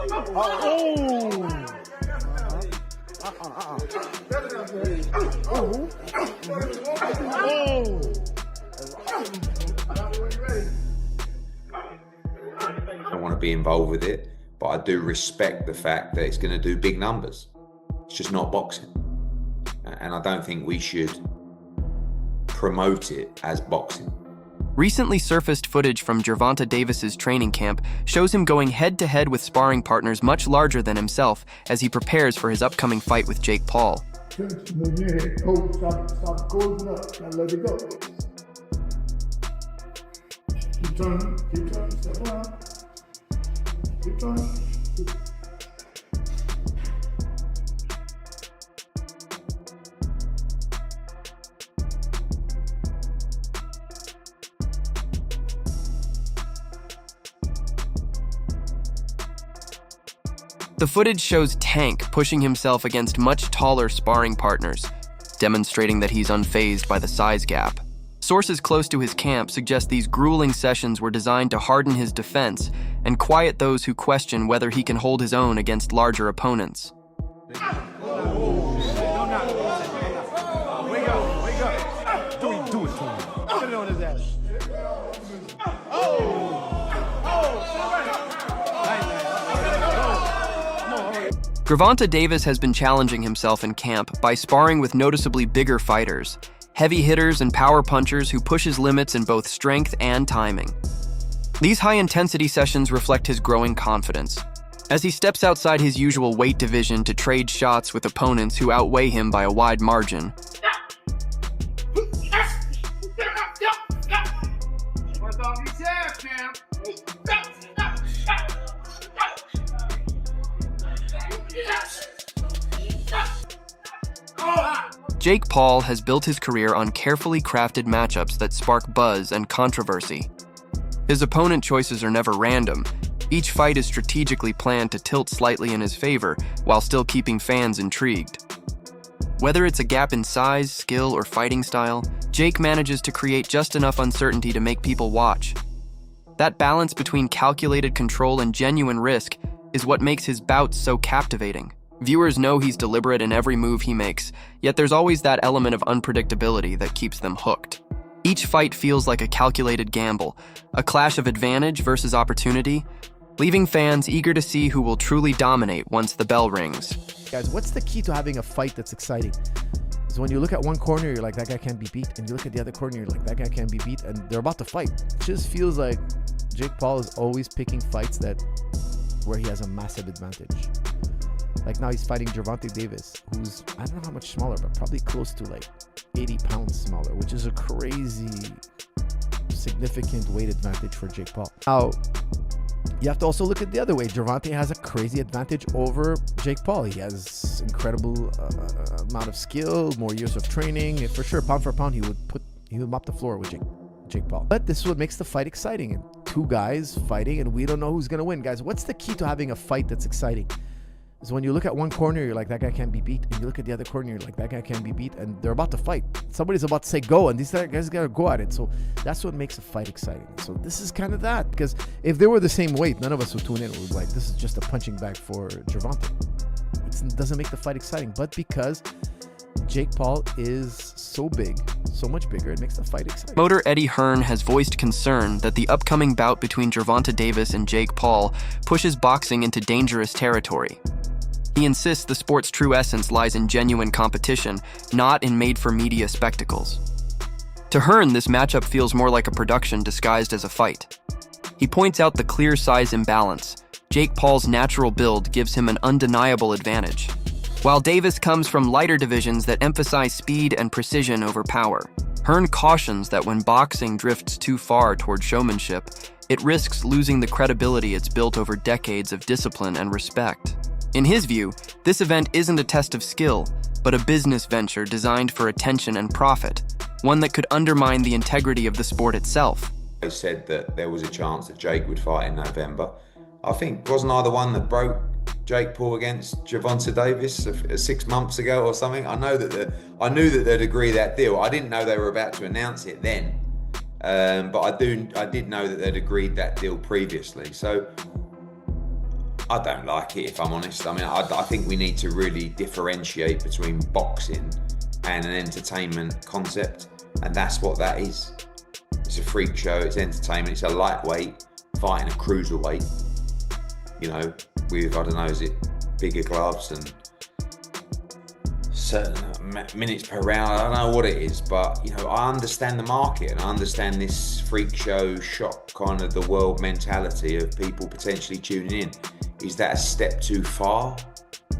I don't want to be involved with it, but I do respect the fact that it's going to do big numbers. It's just not boxing. And I don't think we should promote it as boxing. Recently surfaced footage from Gervonta Davis's training camp shows him going head-to-head with sparring partners much larger than himself as he prepares for his upcoming fight with Jake Paul. Move your head. Oh, stop closing up. Now let it go. Keep turning, step around. Keep turning. The footage shows Tank pushing himself against much taller sparring partners, demonstrating that he's unfazed by the size gap. Sources close to his camp suggest these grueling sessions were designed to harden his defense and quiet those who question whether he can hold his own against larger opponents. Wake up. Do it to him. Put it on his ass. Gervonta Davis has been challenging himself in camp by sparring with noticeably bigger fighters, heavy hitters and power punchers who push his limits in both strength and timing. These high-intensity sessions reflect his growing confidence, as he steps outside his usual weight division to trade shots with opponents who outweigh him by a wide margin. Jake Paul has built his career on carefully crafted matchups that spark buzz and controversy. His opponent choices are never random. Each fight is strategically planned to tilt slightly in his favor while still keeping fans intrigued. Whether it's a gap in size, skill, or fighting style, Jake manages to create just enough uncertainty to make people watch. That balance between calculated control and genuine risk is what makes his bouts so captivating. Viewers know he's deliberate in every move he makes, yet there's always that element of unpredictability that keeps them hooked. Each fight feels like a calculated gamble, a clash of advantage versus opportunity, leaving fans eager to see who will truly dominate once the bell rings. Guys, what's the key to having a fight that's exciting? Is when you look at one corner, you're like, that guy can't be beat, and you look at the other corner, you're like, that guy can't be beat, and they're about to fight. It just feels like Jake Paul is always picking fights where he has a massive advantage. Like now he's fighting Gervonta Davis, who's, I don't know how much smaller, but probably close to like 80 pounds smaller, which is a crazy, significant weight advantage for Jake Paul. Now, you have to also look at the other way. Gervonta has a crazy advantage over Jake Paul. He has incredible amount of skill, more years of training. And for sure, pound for pound, he would mop the floor with Jake Paul. But this is what makes the fight exciting. And two guys fighting, and we don't know who's going to win. Guys, what's the key to having a fight that's exciting? Is when you look at one corner, you're like, that guy can't be beat. And you look at the other corner, you're like, that guy can't be beat. And they're about to fight. Somebody's about to say go, and these guys got to go at it. So that's what makes a fight exciting. So this is kind of that. Because if they were the same weight, none of us would tune in. We'd be like, this is just a punching bag for Gervonta. It doesn't make the fight exciting. But because Jake Paul is so big, so much bigger, it makes the fight exciting. Promoter Eddie Hearn has voiced concern that the upcoming bout between Gervonta Davis and Jake Paul pushes boxing into dangerous territory. He insists the sport's true essence lies in genuine competition, not in made-for-media spectacles. To Hearn, this matchup feels more like a production disguised as a fight. He points out the clear size imbalance. Jake Paul's natural build gives him an undeniable advantage, while Davis comes from lighter divisions that emphasize speed and precision over power. Hearn cautions that when boxing drifts too far toward showmanship, it risks losing the credibility it's built over decades of discipline and respect. In his view, this event isn't a test of skill, but a business venture designed for attention and profit, one that could undermine the integrity of the sport itself. They said that there was a chance that Jake would fight in November. I think, wasn't I the one that broke Jake Paul against Gervonta Davis 6 months ago or something? I knew that they'd agree that deal. I didn't know they were about to announce it then, but I did know that they'd agreed that deal previously. So I don't like it, if I'm honest. I mean, I think we need to really differentiate between boxing and an entertainment concept, and that's what that is. It's a freak show, it's entertainment, it's a lightweight fighting a cruiserweight, you know, with, I don't know, is it bigger gloves and certain minutes per round, I don't know what it is, but, you know, I understand the market and I understand this freak show, shock kind of the world mentality of people potentially tuning in. Is that a step too far?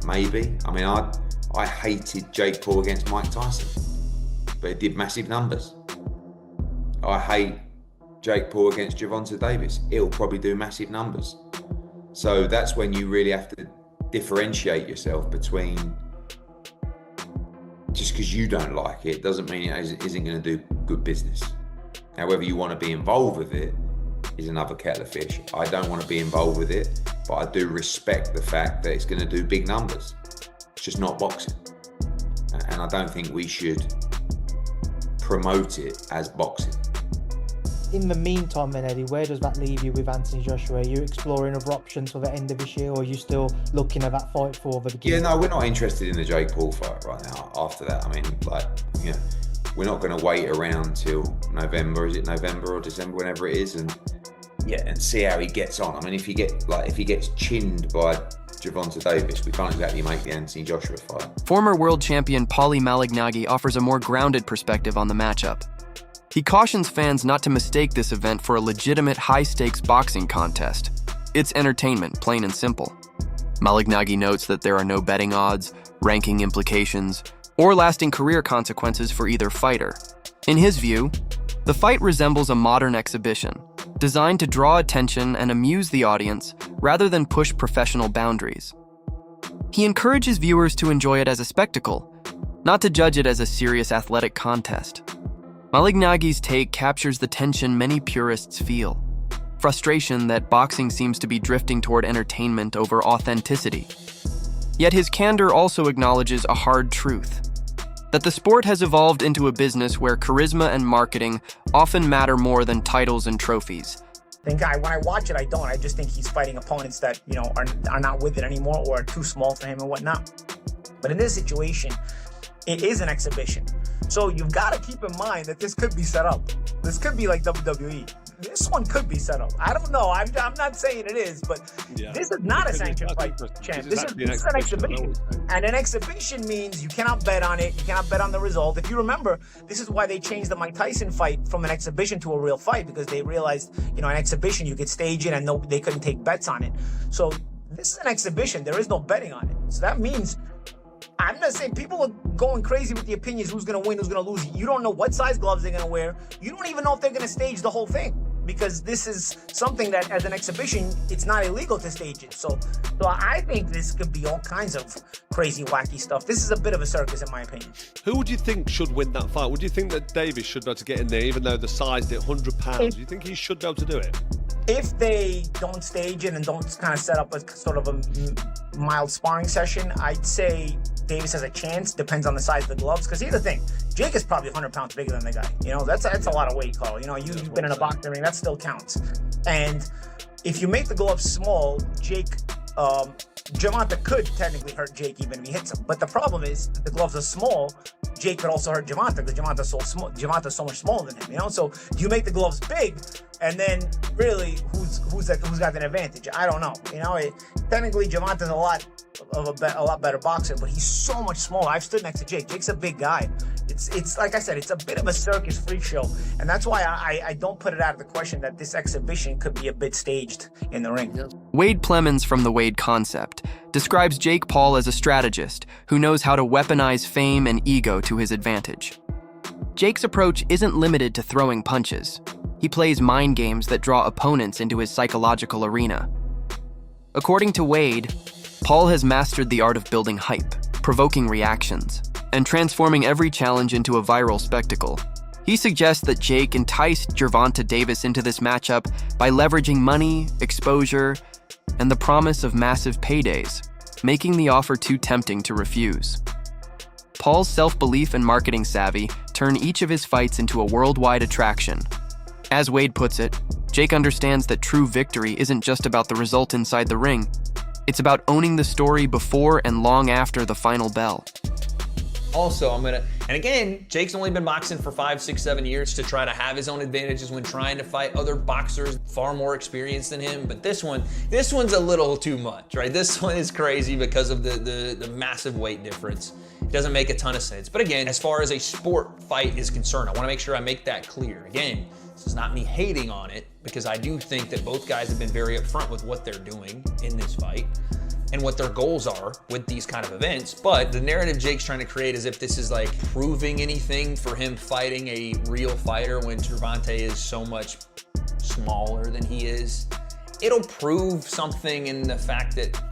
Maybe. I mean, I hated Jake Paul against Mike Tyson, but it did massive numbers. I hate Jake Paul against Gervonta Davis. It'll probably do massive numbers. So that's when you really have to differentiate yourself between, just because you don't like it doesn't mean it isn't going to do good business. Now, whether you want to be involved with it is another kettle of fish. I don't want to be involved with it, but I do respect the fact that it's going to do big numbers. It's just not boxing. And I don't think we should promote it as boxing. In the meantime, then, Eddie, where does that leave you with Anthony Joshua? Are you exploring other options for the end of this year, or are you still looking at that fight for the beginning? Yeah, no, we're not interested in the Jake Paul fight right now. After that, I mean, like, you know, we're not going to wait around till November. Is it November or December, whenever it is, and see how he gets on. I mean, if he gets chinned by Gervonta Davis, we can't exactly make the Anthony Joshua fight. Former world champion Paulie Malignaggi offers a more grounded perspective on the matchup. He cautions fans not to mistake this event for a legitimate high-stakes boxing contest. It's entertainment, plain and simple. Malignaggi notes that there are no betting odds, ranking implications, or lasting career consequences for either fighter. In his view, the fight resembles a modern exhibition, designed to draw attention and amuse the audience rather than push professional boundaries. He encourages viewers to enjoy it as a spectacle, not to judge it as a serious athletic contest. Malignaggi's take captures the tension many purists feel, frustration that boxing seems to be drifting toward entertainment over authenticity. Yet his candor also acknowledges a hard truth, that the sport has evolved into a business where charisma and marketing often matter more than titles and trophies. When I watch it, I don't. I just think he's fighting opponents that, you know, are not with it anymore or are too small for him and whatnot. But in this situation, it is an exhibition. So you've got to keep in mind that this could be set up. This could be like WWE. This one could be set up. I don't know. I'm not saying it is, but this is not a sanctioned fight, champ. This is an exhibition. And an exhibition means you cannot bet on it. You cannot bet on the result. If you remember, this is why they changed the Mike Tyson fight from an exhibition to a real fight, because they realized, you know, an exhibition, you could stage it and they couldn't take bets on it. So this is an exhibition. There is no betting on it. So that means, I'm not saying people are going crazy with the opinions, who's going to win, who's going to lose. You don't know what size gloves they're going to wear. You don't even know if they're going to stage the whole thing, because this is something that, as an exhibition, it's not illegal to stage it. So I think this could be all kinds of crazy, wacky stuff. This is a bit of a circus, in my opinion. Who would you think should win that fight? Would you think that Davis should be able to get in there, even though the size did 100 pounds? Do you think he should be able to do it? If they don't stage it and don't kind of set up a sort of a mild sparring session, I'd say Davis has a chance. Depends on the size of the gloves. Because here's the thing, Jake is probably 100 pounds bigger than the guy. You know, that's a lot of weight, Carl. You know, you've been in a boxing ring, that still counts. And if you make the gloves small, Gervonta could technically hurt Jake even if he hits him. But the problem is, if the gloves are small, Jake could also hurt Gervonta, because Gervonta's so much smaller than him, you know? So do you make the gloves big, and then really who's got an advantage? I don't know. You know, technically Gervonta's a lot better boxer, but he's so much smaller. I've stood next to Jake. Jake's a big guy. It's like I said, it's a bit of a circus freak show, and that's why I don't put it out of the question that this exhibition could be a bit staged in the ring. Wade Plemons from The Wade Concept describes Jake Paul as a strategist who knows how to weaponize fame and ego to his advantage. Jake's approach isn't limited to throwing punches. He plays mind games that draw opponents into his psychological arena. According to Wade, Paul has mastered the art of building hype, provoking reactions, and transforming every challenge into a viral spectacle. He suggests that Jake enticed Gervonta Davis into this matchup by leveraging money, exposure, and the promise of massive paydays, making the offer too tempting to refuse. Paul's self-belief and marketing savvy turn each of his fights into a worldwide attraction. As Wade puts it, Jake understands that true victory isn't just about the result inside the ring. It's about owning the story before and long after the final bell. Also, and again, Jake's only been boxing for 5, 6, 7 years to try to have his own advantages when trying to fight other boxers far more experienced than him. But this one's a little too much, right? This one is crazy because of the massive weight difference. It doesn't make a ton of sense. But again, as far as a sport fight is concerned, I want to make sure I make that clear. Again, this is not me hating on it, because I do think that both guys have been very upfront with what they're doing in this fight and what their goals are with these kind of events. But the narrative Jake's trying to create as if this is like proving anything for him fighting a real fighter when Gervonta is so much smaller than he is. It'll prove something in the fact that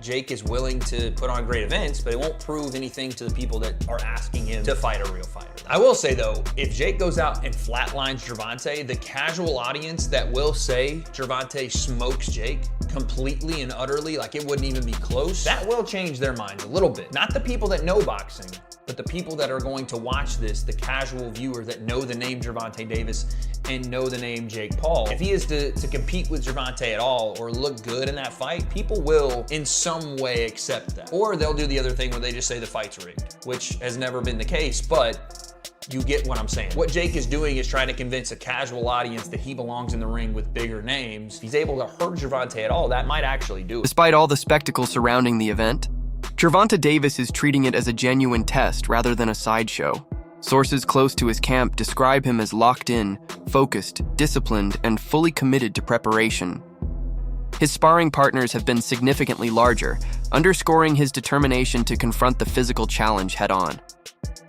Jake is willing to put on great events, but it won't prove anything to the people that are asking him to fight a real fighter. I will say though, if Jake goes out and flatlines Gervonta, the casual audience that will say Gervonta smokes Jake completely and utterly, like it wouldn't even be close, that will change their minds a little bit. Not the people that know boxing, but the people that are going to watch this, the casual viewer that know the name Gervonta Davis and know the name Jake Paul. If he is to compete with Gervonta at all or look good in that fight, people will in some way accept that. Or they'll do the other thing where they just say the fight's rigged, which has never been the case, but you get what I'm saying. What Jake is doing is trying to convince a casual audience that he belongs in the ring with bigger names. If he's able to hurt Gervonta at all, that might actually do it. Despite all the spectacle surrounding the event, Gervonta Davis is treating it as a genuine test rather than a sideshow. Sources close to his camp describe him as locked in, focused, disciplined, and fully committed to preparation. His sparring partners have been significantly larger, underscoring his determination to confront the physical challenge head-on.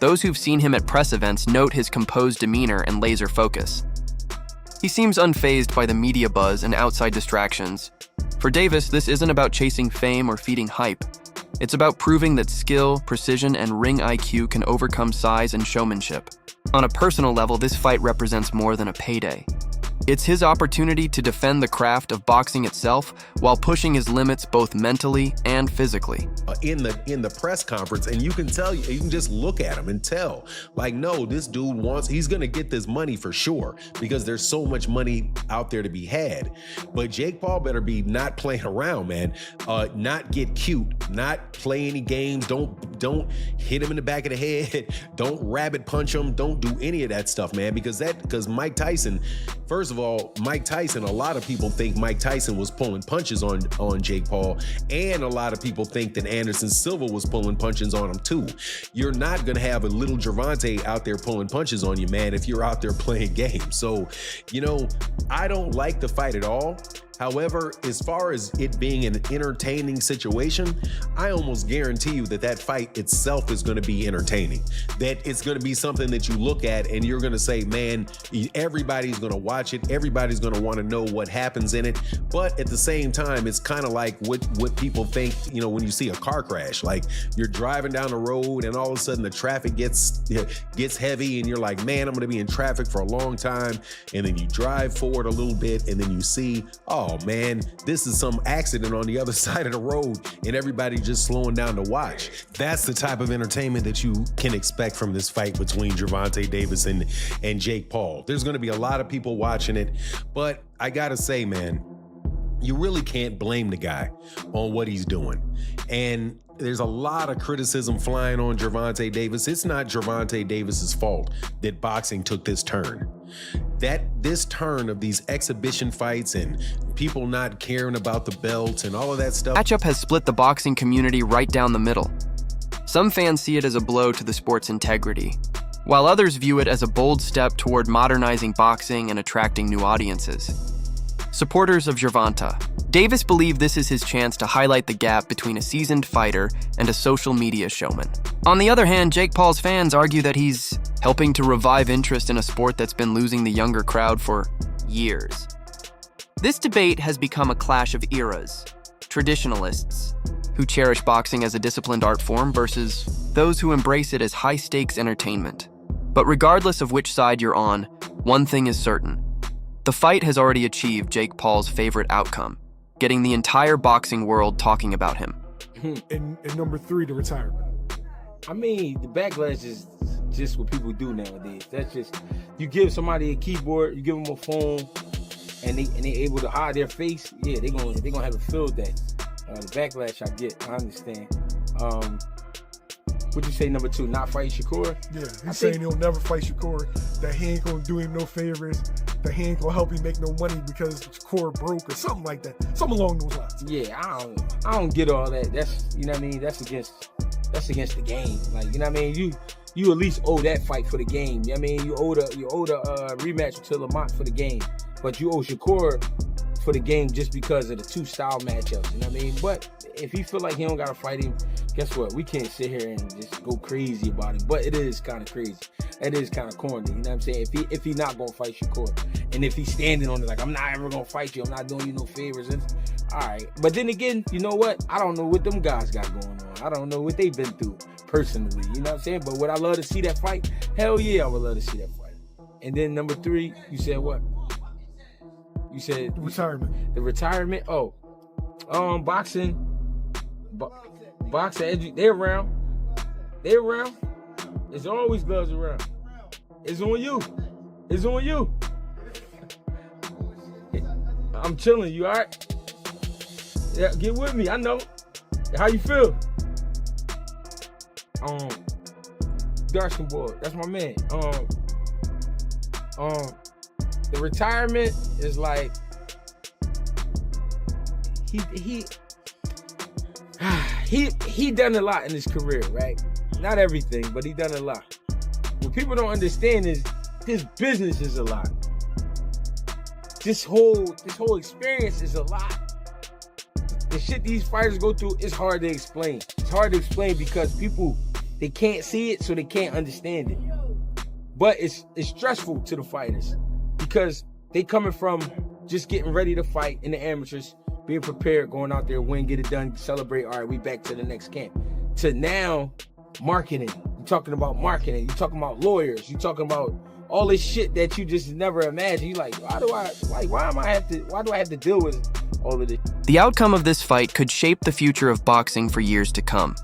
Those who've seen him at press events note his composed demeanor and laser focus. He seems unfazed by the media buzz and outside distractions. For Davis, this isn't about chasing fame or feeding hype. It's about proving that skill, precision, and ring IQ can overcome size and showmanship. On a personal level, this fight represents more than a payday. It's his opportunity to defend the craft of boxing itself while pushing his limits both mentally and physically. In the press conference, and you can just look at him and tell, like, no, this dude he's gonna get this money for sure, because there's so much money out there to be had. But Jake Paul better be not playing around, man. Not get cute, not play any games, don't hit him in the back of the head, don't rabbit punch him, don't do any of that stuff, man, because Mike Tyson, first of all, a lot of people think Mike Tyson was pulling punches on Jake Paul, and a lot of people think that Anderson Silva was pulling punches on him too. You're not gonna have a little Gervonta out there pulling punches on you, man, if you're out there playing games. So, I don't like the fight at all. However, as far as it being an entertaining situation, I almost guarantee you that fight itself is going to be entertaining. That it's going to be something that you look at and you're going to say, man, everybody's going to watch it. Everybody's going to want to know what happens in it. But at the same time, it's kind of like what people think, when you see a car crash. Like, you're driving down the road and all of a sudden the traffic gets heavy and you're like, man, I'm going to be in traffic for a long time. And then you drive forward a little bit and then you see, oh man, this is some accident on the other side of the road and everybody just slowing down to watch. That's the type of entertainment that you can expect from this fight between Gervonta Davis and Jake Paul. There's going to be a lot of people watching it, but I gotta say, man, you really can't blame the guy on what he's doing. And there's a lot of criticism flying on Gervonta Davis. It's not Gervonta Davis's fault that boxing took this turn. This turn of these exhibition fights and people not caring about the belts and all of that stuff. Matchup has split the boxing community right down the middle. Some fans see it as a blow to the sport's integrity, while others view it as a bold step toward modernizing boxing and attracting new audiences. Supporters of Gervonta Davis believe this is his chance to highlight the gap between a seasoned fighter and a social media showman. On the other hand, Jake Paul's fans argue that he's helping to revive interest in a sport that's been losing the younger crowd for years. This debate has become a clash of eras. Traditionalists, who cherish boxing as a disciplined art form, versus those who embrace it as high-stakes entertainment. But regardless of which side you're on, one thing is certain. The fight has already achieved Jake Paul's favorite outcome, getting the entire boxing world talking about him. And number 3, the retirement. I mean, the backlash is just what people do nowadays. That's just, you give somebody a keyboard, you give them a phone, and they able to hide their face. Yeah, they're gonna have a field day. The backlash I get, I understand. What'd you say, number 2, not fight Shakur? Yeah, he's saying he'll never fight Shakur, that he ain't gonna do him no favors, that he ain't gonna help him make no money because Shakur broke or something like that. Something along those lines. Yeah, I don't get all that. That's, you know what I mean? That's against the game. Like, you know what I mean? You at least owe that fight for the game. You know what I mean? You owe the rematch with Lamont for the game. But you owe Shakur for the game just because of the 2 style matchups. You know what I mean? But if he feel like he don't gotta fight him, guess what? We can't sit here and just go crazy about it. But it is kind of crazy. It is kind of corny. You know what I'm saying? If he not gonna fight Shakur, and if he's standing on it like, I'm not ever gonna fight you, I'm not doing you no favors. All right. But then again, you know what? I don't know what them guys got going on. I don't know what they've been through personally. You know what I'm saying? But would I love to see that fight? Hell yeah, I would love to see that fight. And then number 3, you said what? You said retirement. The retirement. Oh, boxing. Boxing. They're around. They're around. It's always gloves around. It's on you. It's on you. I'm chilling. You all right? Yeah, get with me. I know. How you feel? Darshan boy, that's my man. The retirement is like he done a lot in his career, right? Not everything, but he done a lot. What people don't understand is his business is a lot. This whole experience is a lot. The shit these fighters go through is hard to explain. It's hard to explain because people, they can't see it, so they can't understand it. But it's stressful to the fighters because they coming from just getting ready to fight in the amateurs, being prepared, going out there, win, get it done, celebrate. All right, we back to the next camp. To now, marketing. You're talking about marketing. You're talking about lawyers. You're talking about all this shit that you just never imagined. You're like, why do I have to deal with all of this? The outcome of this fight could shape the future of boxing for years to come.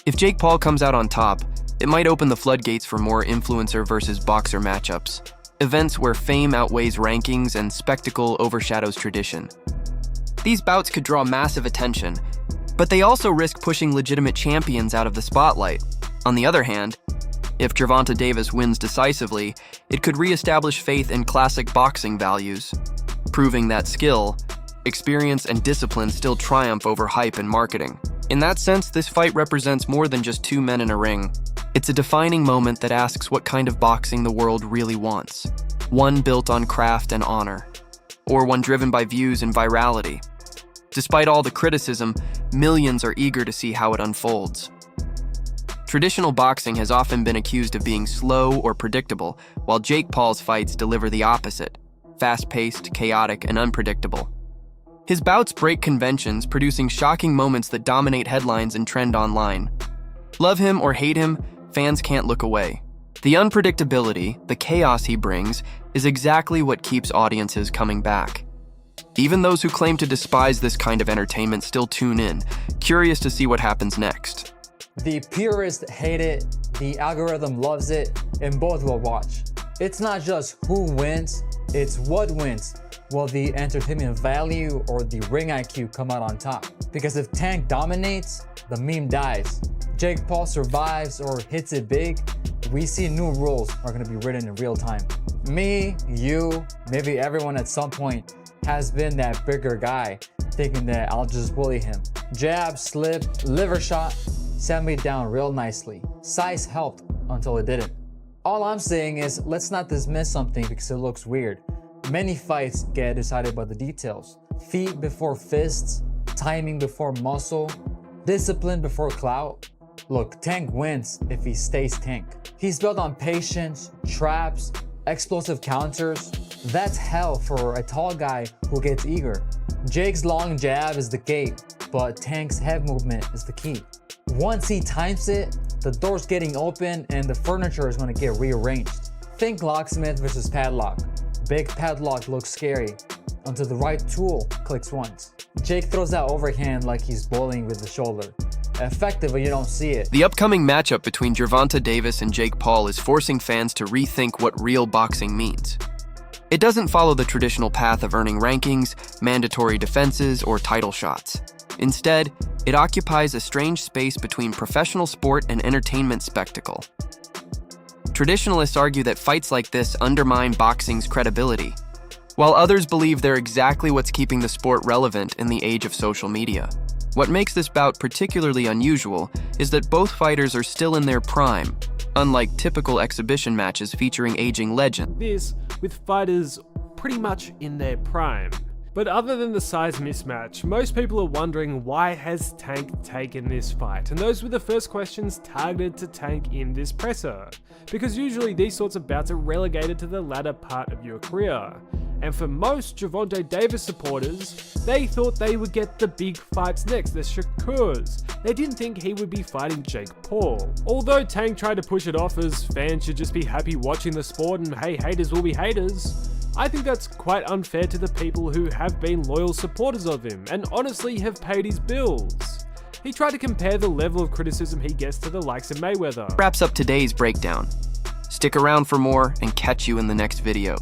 If Jake Paul comes out on top, it might open the floodgates for more influencer versus boxer matchups, events where fame outweighs rankings and spectacle overshadows tradition. These bouts could draw massive attention, but they also risk pushing legitimate champions out of the spotlight. On the other hand, if Gervonta Davis wins decisively, it could reestablish faith in classic boxing values, proving that skill, experience, and discipline still triumph over hype and marketing. In that sense, this fight represents more than just 2 men in a ring. It's a defining moment that asks what kind of boxing the world really wants. One built on craft and honor, or one driven by views and virality. Despite all the criticism, millions are eager to see how it unfolds. Traditional boxing has often been accused of being slow or predictable, while Jake Paul's fights deliver the opposite: fast-paced, chaotic, and unpredictable. His bouts break conventions, producing shocking moments that dominate headlines and trend online. Love him or hate him, fans can't look away. The unpredictability, the chaos he brings, is exactly what keeps audiences coming back. Even those who claim to despise this kind of entertainment still tune in, curious to see what happens next. The purists hate it, the algorithm loves it, and both will watch. It's not just who wins, it's what wins. Will the entertainment value or the ring IQ come out on top? Because if Tank dominates, the meme dies. Jake Paul survives or hits it big, we see new rules are going to be written in real time. Me, you, maybe everyone at some point has been that bigger guy thinking that I'll just bully him. Jab, slip, liver shot, sat me down real nicely. Size helped until it didn't. All I'm saying is let's not dismiss something because it looks weird. Many fights get decided by the details. Feet before fists, timing before muscle, discipline before clout. Look, Tank wins if he stays Tank. He's built on patience, traps, explosive counters. That's hell for a tall guy who gets eager. Jake's long jab is the gate, but Tank's head movement is the key. Once he times it, the door's getting open and the furniture is going to get rearranged. Think locksmith versus padlock. Big padlock looks scary until the right tool clicks once. Jake throws that overhand like he's bowling with the shoulder. Effective, but you don't see it. The upcoming matchup between Gervonta Davis and Jake Paul is forcing fans to rethink what real boxing means. It doesn't follow the traditional path of earning rankings, mandatory defenses, or title shots. Instead, it occupies a strange space between professional sport and entertainment spectacle. Traditionalists argue that fights like this undermine boxing's credibility, while others believe they're exactly what's keeping the sport relevant in the age of social media. What makes this bout particularly unusual is that both fighters are still in their prime, unlike typical exhibition matches featuring aging legends. This with fighters pretty much in their prime. But other than the size mismatch, most people are wondering why has Tank taken this fight? And those were the first questions targeted to Tank in this presser. Because usually these sorts of bouts are relegated to the latter part of your career. And for most Gervonta Davis supporters, they thought they would get the big fights next, the Shakurs. They didn't think he would be fighting Jake Paul. Although Tank tried to push it off as fans should just be happy watching the sport and hey, haters will be haters, I think that's quite unfair to the people who have been loyal supporters of him and honestly have paid his bills. He tried to compare the level of criticism he gets to the likes of Mayweather. Wraps up today's breakdown. Stick around for more and catch you in the next video.